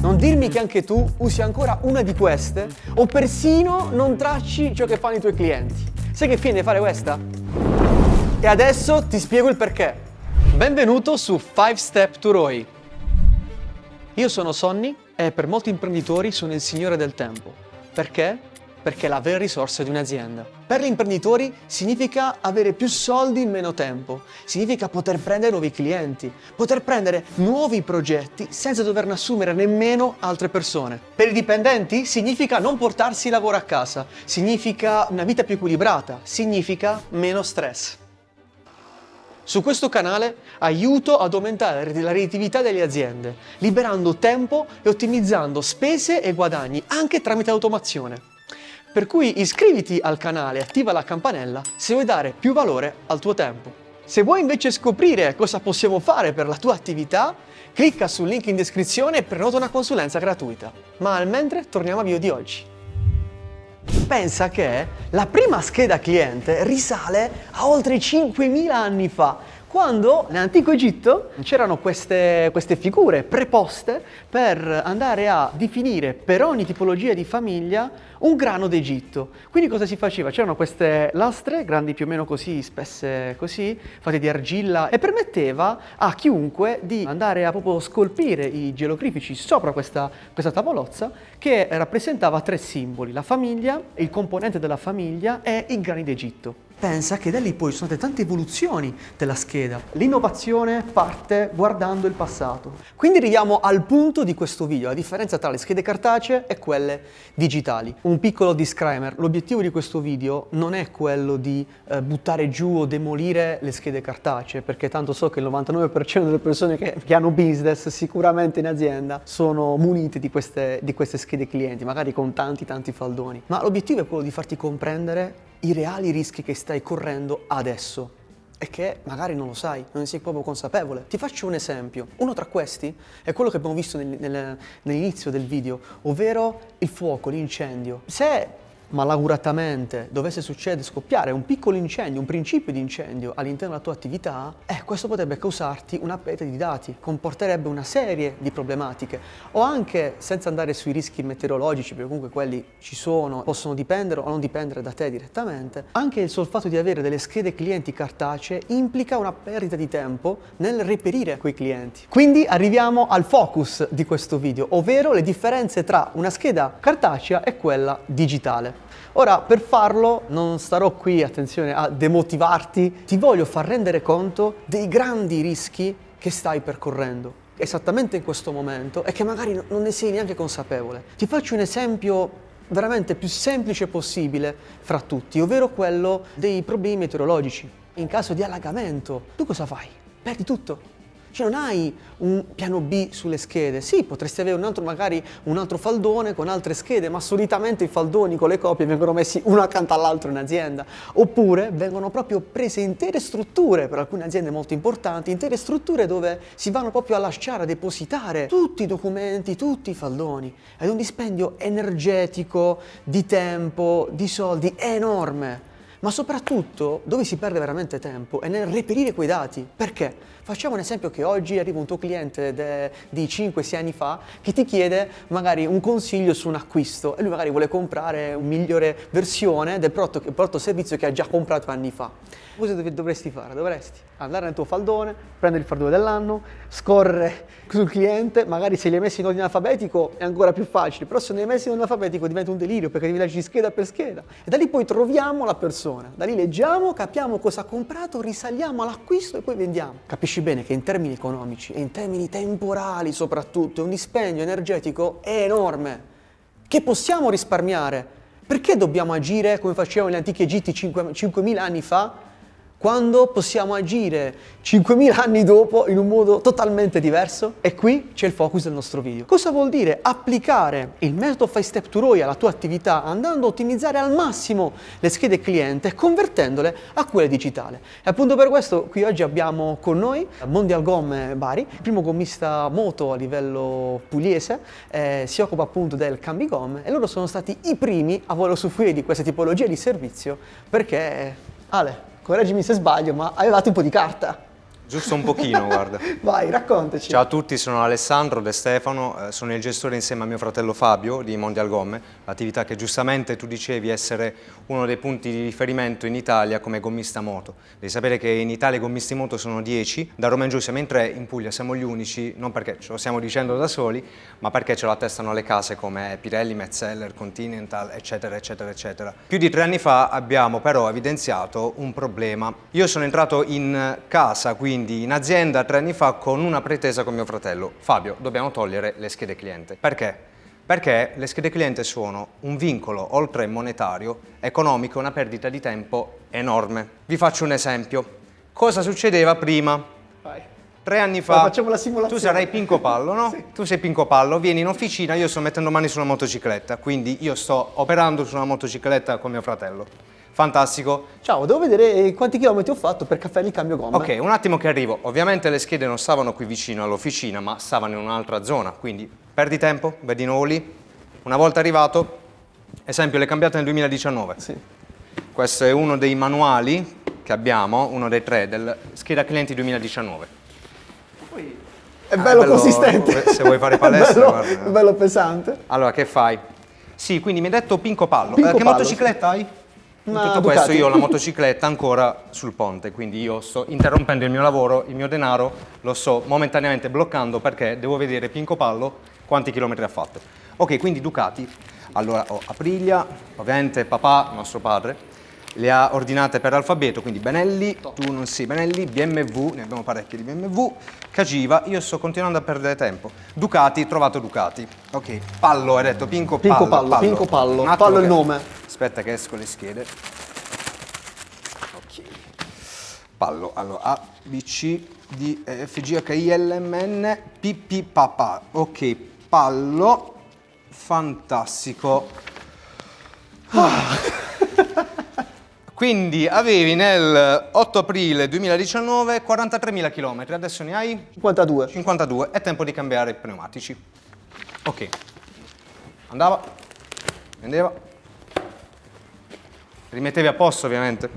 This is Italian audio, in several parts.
Non dirmi che anche tu usi ancora una di queste o persino non tracci ciò che fanno i tuoi clienti. Sai che fine fare questa? E adesso ti spiego il perché. Benvenuto su 5 Step to ROI. Io sono Sonny e per molti imprenditori sono il signore del tempo. Perché? Perché è la vera risorsa di un'azienda. Per gli imprenditori significa avere più soldi in meno tempo, significa poter prendere nuovi clienti, poter prendere nuovi progetti senza doverne assumere nemmeno altre persone. Per i dipendenti significa non portarsi il lavoro a casa, significa una vita più equilibrata, significa meno stress. Su questo canale aiuto ad aumentare la redditività delle aziende, liberando tempo e ottimizzando spese e guadagni anche tramite automazione. Per cui iscriviti al canale e attiva la campanella se vuoi dare più valore al tuo tempo. Se vuoi invece scoprire cosa possiamo fare per la tua attività, clicca sul link in descrizione e prenota una consulenza gratuita. Ma al mentre torniamo al video di oggi. Pensa che la prima scheda cliente risale a oltre 5.000 anni fa, quando nell'antico Egitto c'erano queste figure preposte per andare a definire per ogni tipologia di famiglia un grano d'Egitto. Quindi cosa si faceva? C'erano queste lastre, grandi più o meno così, spesse così, fatte di argilla, e permetteva a chiunque di andare a proprio scolpire i geroglifici sopra questa tavolozza che rappresentava 3 simboli: la famiglia, il componente della famiglia e i grani d'Egitto. Pensa che da lì poi sono state tante evoluzioni della scheda. L'innovazione parte guardando il passato. Quindi arriviamo al punto di questo video, la differenza tra le schede cartacee e quelle digitali. Un piccolo disclaimer: l'obiettivo di questo video non è quello di buttare giù o demolire le schede cartacee, perché tanto so che il 99% delle persone che hanno business sicuramente in azienda sono munite di queste schede clienti, magari con tanti faldoni. Ma l'obiettivo è quello di farti comprendere i reali rischi che stai correndo adesso e che magari non lo sai, non ne sei proprio consapevole. Ti faccio un esempio. Uno tra questi è quello che abbiamo visto nell'inizio del video, ovvero il fuoco, l'incendio. Se malauguratamente dovesse scoppiare un piccolo incendio, un principio di incendio all'interno della tua attività, questo potrebbe causarti una perdita di dati, comporterebbe una serie di problematiche, o anche, senza andare sui rischi meteorologici, perché comunque quelli ci sono, possono dipendere o non dipendere da te direttamente, anche il solo fatto di avere delle schede clienti cartacee implica una perdita di tempo nel reperire quei clienti. Quindi arriviamo al focus di questo video, ovvero le differenze tra una scheda cartacea e quella digitale. Ora, per farlo non starò qui, attenzione, a demotivarti, ti voglio far rendere conto dei grandi rischi che stai percorrendo esattamente in questo momento e che magari non ne sei neanche consapevole. Ti faccio un esempio veramente più semplice possibile fra tutti, ovvero quello dei problemi meteorologici. In caso di allagamento, tu cosa fai? Perdi tutto. Cioè non hai un piano B sulle schede. Sì, potresti avere magari un altro faldone con altre schede, ma solitamente i faldoni con le copie vengono messi uno accanto all'altro in azienda. Oppure vengono proprio prese intere strutture, per alcune aziende molto importanti, intere strutture dove si vanno proprio a lasciare, a depositare tutti i documenti, tutti i faldoni. Ed è un dispendio energetico, di tempo, di soldi enorme. Ma soprattutto, dove si perde veramente tempo è nel reperire quei dati. Perché? Facciamo un esempio che oggi arriva un tuo cliente di 5-6 anni fa che ti chiede magari un consiglio su un acquisto e lui magari vuole comprare una migliore versione del prodotto o servizio che ha già comprato anni fa. Cosa dovresti fare? Dovresti andare nel tuo faldone, prendere il faldone dell'anno, scorrere sul cliente, magari se li hai messi in ordine alfabetico è ancora più facile, però se non li hai messi in ordine alfabetico diventa un delirio perché devi leggere scheda per scheda. E da lì poi troviamo la persona, da lì leggiamo, capiamo cosa ha comprato, risaliamo all'acquisto e poi vendiamo. Capisci bene che in termini economici e in termini temporali soprattutto è un dispendio energetico enorme che possiamo risparmiare. Perché dobbiamo agire come facevano gli antichi Egitti 5.000 anni fa, quando possiamo agire 5.000 anni dopo in un modo totalmente diverso? E qui c'è il focus del nostro video. Cosa vuol dire applicare il metodo 5 Step to ROI alla tua attività andando a ottimizzare al massimo le schede cliente e convertendole a quelle digitali? E appunto per questo qui oggi abbiamo con noi Mondial Gomme Bari, il primo gommista moto a livello pugliese, si occupa appunto del cambigomme e loro sono stati i primi a voler usufruire di questa tipologia di servizio perché, Ale, correggimi se sbaglio, ma avevate un po' di carta. Giusto un pochino, guarda. Vai, raccontaci. Ciao a tutti, sono Alessandro De Stefano, sono il gestore insieme a mio fratello Fabio di Mondial Gomme, l'attività che giustamente tu dicevi essere uno dei punti di riferimento in Italia come gommista moto. Devi sapere che in Italia i gommisti moto sono 10, da Roma in giù siamo in 3, in Puglia siamo gli unici, non perché ce lo stiamo dicendo da soli, ma perché ce lo attestano le case come Pirelli, Metzeler, Continental, eccetera, eccetera, eccetera. Più di 3 anni fa abbiamo però evidenziato un problema. Io sono entrato in casa, quindi in azienda 3 anni fa con una pretesa con mio fratello. Fabio, dobbiamo togliere le schede cliente. Perché? Perché le schede cliente sono un vincolo, oltre monetario, economico, una perdita di tempo enorme. Vi faccio un esempio. Cosa succedeva prima? Vai. 3 anni fa, Facciamo la simulazione. tu sarai Pinco Pallo, no? Sì. Tu sei Pinco Pallo, vieni in officina, io sto mettendo mani sulla motocicletta, quindi io sto operando su una motocicletta con mio fratello. Fantastico. Ciao, devo vedere quanti chilometri ho fatto per caffè di cambio gomme. Ok, un attimo che arrivo. Ovviamente le schede non stavano qui vicino all'officina, ma stavano in un'altra zona, quindi perdi tempo, vai di nuovo lì. Una volta arrivato, esempio, le cambiate nel 2019. Sì. Questo è uno dei manuali che abbiamo, uno dei 3, del scheda clienti 2019. È bello bello, consistente. se vuoi fare palestra, è bello, guarda. è bello pesante. Allora, che fai? Sì, quindi mi hai detto Pinco Pallo. Pinco Che Pallo, motocicletta hai? In Una tutto Ducati. questo io ho la motocicletta ancora sul ponte, quindi io sto interrompendo il mio lavoro, il mio denaro lo sto momentaneamente bloccando perché devo vedere Pinco Pallo quanti chilometri ha fatto. Ok, quindi Ducati. Allora ho Aprilia, ovviamente papà, nostro padre, le ha ordinate per alfabeto, quindi Benelli, tu non sei Benelli, BMW, ne abbiamo parecchie di BMW, Cagiva, io sto continuando a perdere tempo. Ducati, trovato Ducati. Ok, Pallo, hai detto Pinco Pallo. Pinco Pallo, Pinco Pallo. Un attimo Pallo è il che- nome. Aspetta che esco le schede. Ok. Pallo, allora A, B, C, D, E, F, G, H, I, L, M, N, P, P, papà. Ok, Pallo, fantastico. Quindi avevi nel 8 aprile 2019 43.000 km, adesso ne hai 52. 52, è tempo di cambiare i pneumatici. Ok, andava, vendeva, rimettevi a posto ovviamente.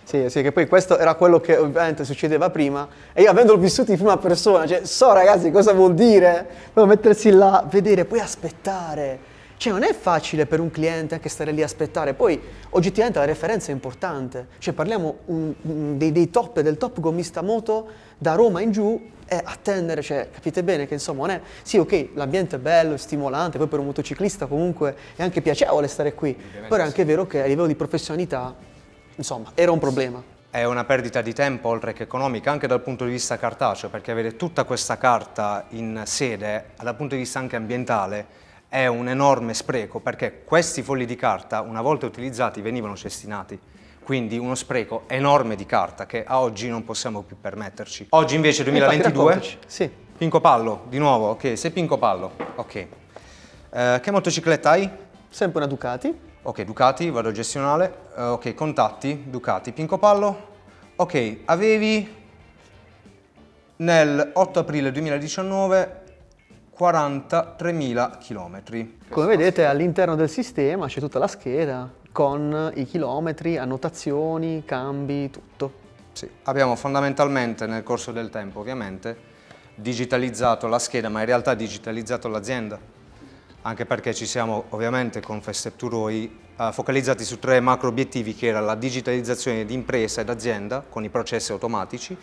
Sì, sì, che poi questo era quello che ovviamente succedeva prima e io avendolo vissuto in prima persona, cioè so ragazzi cosa vuol dire, proprio mettersi là, vedere, poi aspettare. Cioè non è facile per un cliente anche stare lì a aspettare, poi oggettivamente la referenza è importante, cioè parliamo dei top, del top gommista moto da Roma in giù e attendere, cioè capite bene che insomma non è, sì ok l'ambiente è bello, è stimolante, poi per un motociclista comunque è anche piacevole stare qui, però è anche vero che a livello di professionalità insomma era un problema. È una perdita di tempo oltre che economica anche dal punto di vista cartaceo, perché avere tutta questa carta in sede dal punto di vista anche ambientale è un enorme spreco, perché questi fogli di carta una volta utilizzati venivano cestinati, quindi uno spreco enorme di carta che a oggi non possiamo più permetterci. Oggi invece 2022, Infatti, sì. Pinco Pallo, di nuovo, ok, sei Pinco Pallo, ok. Che motocicletta hai? Sempre una Ducati. Ok, Ducati, vado gestionale, ok, contatti, Ducati, Pinco Pallo, ok, avevi nel 8 aprile 2019 43.000 chilometri. Come vedete all'interno del sistema c'è tutta la scheda con i chilometri, annotazioni, cambi, tutto. Sì, abbiamo fondamentalmente nel corso del tempo ovviamente digitalizzato la scheda, ma in realtà digitalizzato l'azienda, anche perché ci siamo ovviamente con Festep Turoi focalizzati su 3 macro obiettivi che era la digitalizzazione di impresa ed azienda con i processi automatici.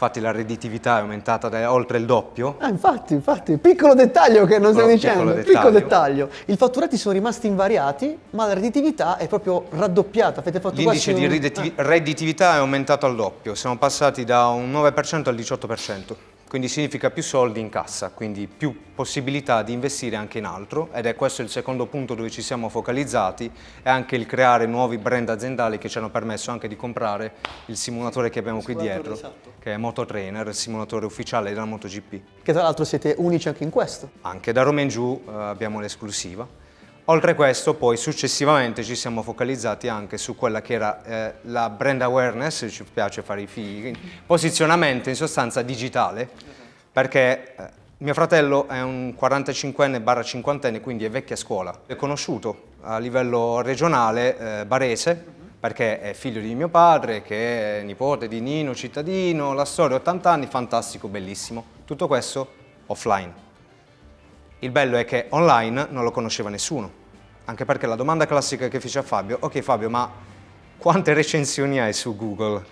Infatti la redditività è aumentata da oltre il doppio. Infatti, piccolo dettaglio che non stiamo dicendo, piccolo dettaglio. dettaglio. I fatturati sono rimasti invariati, ma la redditività è proprio raddoppiata. Avete fatto L'indice quasi di redditività è aumentato al doppio, siamo passati da un 9% al 18%, quindi significa più soldi in cassa, quindi più possibilità di investire anche in altro, ed è questo il secondo punto dove ci siamo focalizzati, e anche il creare nuovi brand aziendali che ci hanno permesso anche di comprare il simulatore che abbiamo qui dietro, esatto. che è MotoTrainer, il simulatore ufficiale della MotoGP. Che tra l'altro siete unici anche in questo. Anche da Roma in giù abbiamo l'esclusiva. Oltre a questo, poi successivamente ci siamo focalizzati anche su quella che era la brand awareness, ci piace fare i figli, quindi posizionamento in sostanza digitale, perché mio fratello è un 45enne/50enne, quindi è vecchia scuola, è conosciuto a livello regionale, barese, perché è figlio di mio padre, che è nipote di Nino cittadino, la storia 80 anni, fantastico, bellissimo. Tutto questo offline. Il bello è che online non lo conosceva nessuno, anche perché la domanda classica che fece a Fabio: ok Fabio, ma quante recensioni hai su Google?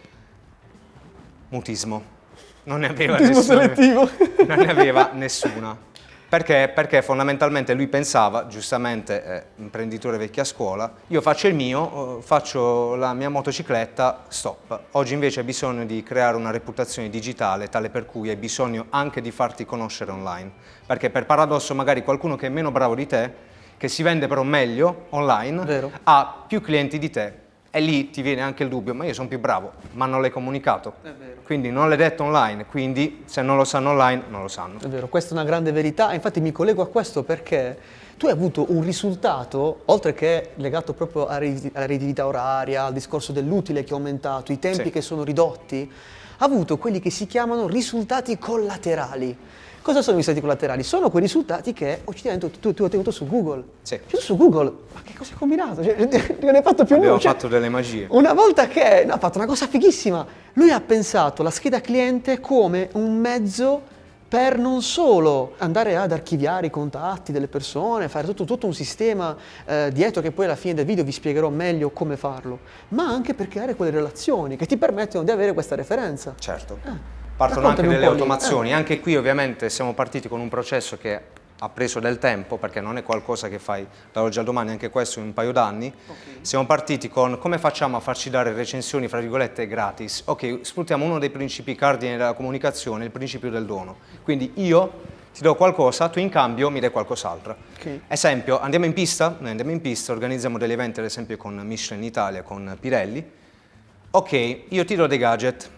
Mutismo. Non ne aveva Mutismo nessuna. selettivo. Non ne aveva nessuna. Perché? Perché fondamentalmente lui pensava, giustamente, imprenditore vecchia scuola, io faccio il mio, faccio la mia motocicletta, stop. Oggi invece hai bisogno di creare una reputazione digitale tale per cui hai bisogno anche di farti conoscere online. Perché per paradosso magari qualcuno che è meno bravo di te, che si vende però meglio online, Vero. ha più clienti di te. E lì ti viene anche il dubbio, ma io sono più bravo, ma non l'hai comunicato. È vero. Quindi non l'hai detto online, quindi se non lo sanno online, non lo sanno. È vero, questa è una grande verità, infatti mi collego a questo perché tu hai avuto un risultato, oltre che legato proprio alla redditività oraria, al discorso dell'utile che è aumentato, i tempi Sì. che sono ridotti, ha avuto quelli che si chiamano risultati collaterali. Cosa sono i risultati collaterali? Sono quei risultati che occidentale tu hai ottenuto su Google. Sì. Cioè, tu su Google, ma che cosa hai combinato? Cioè, non hai fatto più Abbiamo nulla. Cioè, fatto delle magie. una volta che ha fatto una cosa fighissima, lui ha pensato la scheda cliente come un mezzo per non solo andare ad archiviare i contatti delle persone, fare tutto un sistema dietro che poi alla fine del video vi spiegherò meglio come farlo, ma anche per creare quelle relazioni che ti permettono di avere questa referenza. Certo. Partono anche Raccontami un delle po' lì. automazioni. Anche qui ovviamente siamo partiti con un processo che ha preso del tempo, perché non è qualcosa che fai dall'oggi al domani, anche questo in un paio d'anni. Siamo partiti con come facciamo a farci dare recensioni, fra virgolette, gratis. Ok, sfruttiamo uno dei principi cardine della comunicazione, il principio del dono. Quindi io ti do qualcosa, tu in cambio mi dai qualcos'altro. Ok. Esempio, andiamo in pista? Noi andiamo in pista, organizziamo degli eventi ad esempio con Michelin Italia, con Pirelli. Ok, io ti do dei gadget.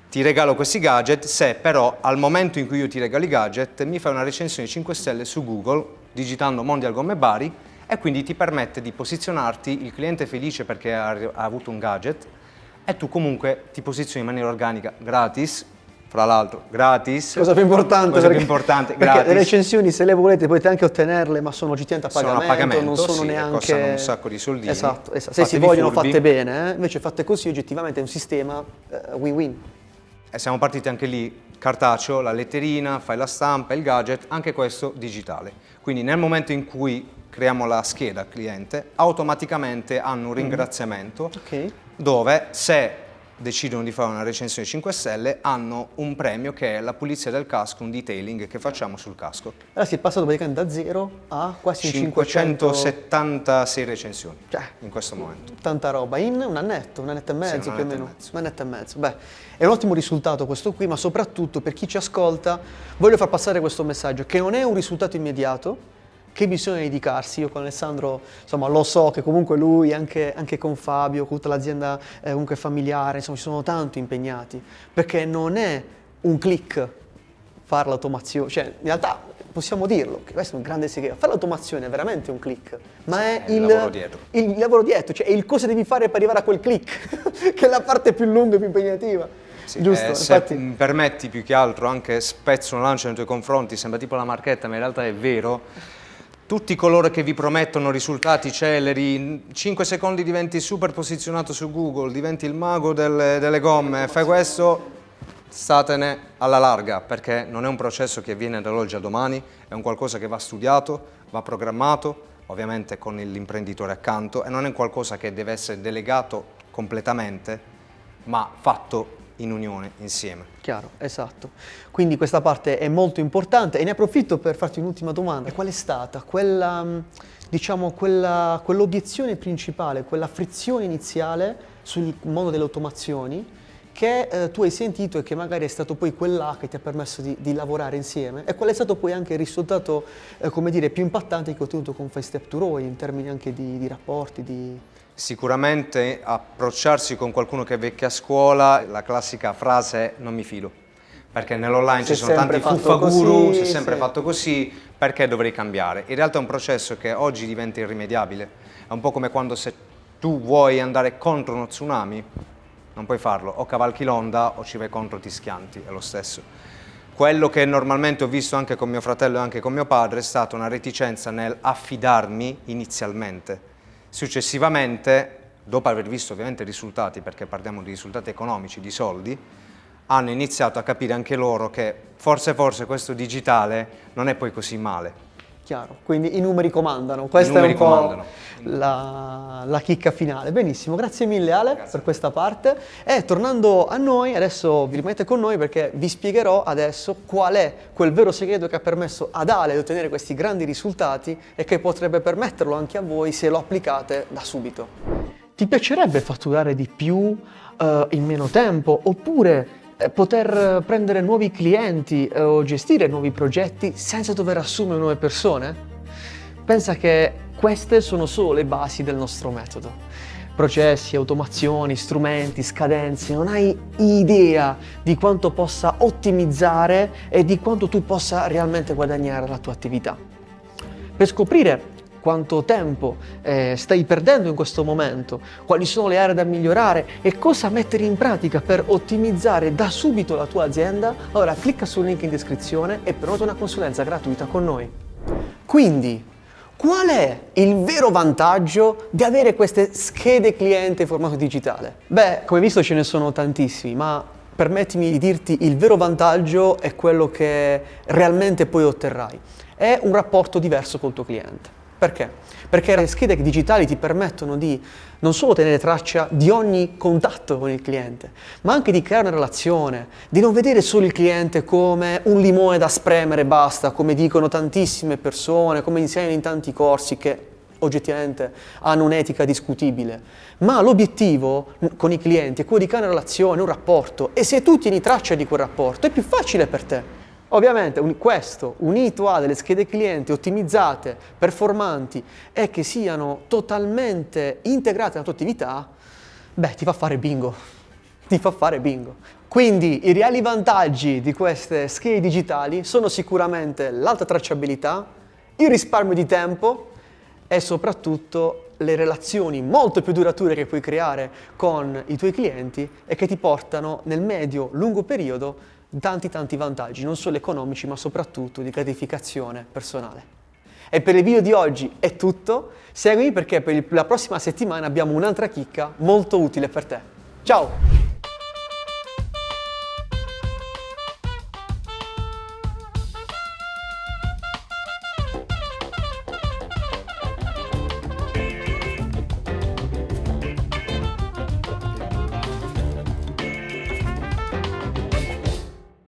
Ti regalo questi gadget se però al momento in cui io ti regalo i gadget mi fai una recensione 5 stelle su Google digitando Mondial Gomme Bari e quindi ti permette di posizionarti il cliente felice perché ha avuto un gadget e tu comunque ti posizioni in maniera organica, gratis, fra l'altro gratis. Cosa più importante, Cosa più importante, perché gratis. le recensioni se le volete potete anche ottenerle, ma sono oggettivamente a Sono a pagamento, pagamento, non sono sì, e neanche... costano un sacco di soldini. Esatto, esatto. Se si Fatevi vogliono furbi. fatte bene, invece fatte così oggettivamente è un sistema win-win. E siamo partiti anche lì, cartaceo, la letterina, fai la stampa, il gadget, anche questo digitale. Quindi nel momento in cui creiamo la scheda cliente, automaticamente hanno un ringraziamento Ok. dove se decidono di fare una recensione 5 stelle hanno un premio che è la pulizia del casco, un detailing che facciamo sul casco. Allora si è passato praticamente da 0 a quasi un 500... 576 recensioni Cioè, in questo momento. tanta roba, in un annetto e mezzo Sì, un più o annetto e meno. mezzo. Un annetto e mezzo. Beh, è un ottimo risultato questo qui, ma soprattutto per chi ci ascolta voglio far passare questo messaggio, che non è un risultato immediato, che bisogna dedicarsi. Io con Alessandro, insomma, lo so che comunque lui, anche con Fabio, con tutta l'azienda comunque familiare, insomma, ci sono tanto impegnati, perché non è un click fare l'automazione, cioè in realtà possiamo dirlo, che questo è un grande segreto, fare l'automazione è veramente un click, ma è il lavoro dietro. Il lavoro dietro, cioè è il cosa devi fare per arrivare a quel click, che è la parte più lunga e più impegnativa. Sì, Giusto, se infatti. mi permetti più che altro anche spezzo una lancia nei tuoi confronti, sembra tipo la marchetta ma in realtà è vero. Tutti coloro che vi promettono risultati celeri, in 5 secondi diventi super posizionato su Google, diventi il mago delle gomme, fai questo, statene alla larga, perché non è un processo che avviene dall'oggi al domani, è un qualcosa che va studiato, va programmato, ovviamente con l'imprenditore accanto, e non è un qualcosa che deve essere delegato completamente, ma fatto in unione, insieme. Chiaro, esatto. Quindi questa parte è molto importante e ne approfitto per farti un'ultima domanda. E qual è stata quella, diciamo, quell'obiezione principale, quella frizione iniziale sul mondo delle automazioni che tu hai sentito e che magari è stato poi quella che ti ha permesso di lavorare insieme? E qual è stato poi anche il risultato, come dire, più impattante che ho ottenuto con 5 Step to ROI in termini anche di rapporti, di... Sicuramente approcciarsi con qualcuno che è vecchia a scuola, la classica frase è non mi fido, perché nell'online ci sono tanti fuffaguru, si è sempre fatto così, perché dovrei cambiare? In realtà è un processo che oggi diventa irrimediabile, è un po' come quando se tu vuoi andare contro uno tsunami, non puoi farlo, o cavalchi l'onda o ci vai contro, ti schianti, è lo stesso. Quello che normalmente ho visto anche con mio fratello e anche con mio padre è stata una reticenza nel affidarmi inizialmente. Successivamente, dopo aver visto ovviamente i risultati, perché parliamo di risultati economici, di soldi, hanno iniziato a capire anche loro che forse questo digitale non è poi così male. Chiaro, quindi i numeri comandano, questa è un po' la chicca finale. Benissimo, grazie mille Ale per questa parte. E tornando a noi, adesso vi rimanete con noi perché vi spiegherò adesso qual è quel vero segreto che ha permesso ad Ale di ottenere questi grandi risultati e che potrebbe permetterlo anche a voi se lo applicate da subito. Ti piacerebbe fatturare di più in meno tempo oppure poter prendere nuovi clienti o gestire nuovi progetti senza dover assumere nuove persone? Pensa che queste sono solo le basi del nostro metodo. Processi, automazioni, strumenti, scadenze, non hai idea di quanto possa ottimizzare e di quanto tu possa realmente guadagnare la tua attività. Per scoprire quanto tempo stai perdendo in questo momento, quali sono le aree da migliorare e cosa mettere in pratica per ottimizzare da subito la tua azienda, allora clicca sul link in descrizione e prenota una consulenza gratuita con noi. Quindi, qual è il vero vantaggio di avere queste schede cliente in formato digitale? Beh, come visto ce ne sono tantissimi, ma permettimi di dirti il vero vantaggio è quello che realmente poi otterrai. È un rapporto diverso col tuo cliente. Perché? Perché le schede digitali ti permettono di non solo tenere traccia di ogni contatto con il cliente, ma anche di creare una relazione, di non vedere solo il cliente come un limone da spremere e basta, come dicono tantissime persone, come insegnano in tanti corsi che oggettivamente hanno un'etica discutibile. Ma l'obiettivo con i clienti è quello di creare una relazione, un rapporto, e se tu tieni traccia di quel rapporto è più facile per te. Ovviamente questo unito a delle schede clienti ottimizzate, performanti e che siano totalmente integrate nella tua attività, beh, ti fa fare bingo. Ti fa fare bingo. Quindi i reali vantaggi di queste schede digitali sono sicuramente l'alta tracciabilità, il risparmio di tempo e soprattutto le relazioni molto più durature che puoi creare con i tuoi clienti e che ti portano nel medio-lungo periodo tanti vantaggi, non solo economici ma soprattutto di gratificazione personale. E per il video di oggi è tutto, seguimi perché per la prossima settimana abbiamo un'altra chicca molto utile per te. Ciao!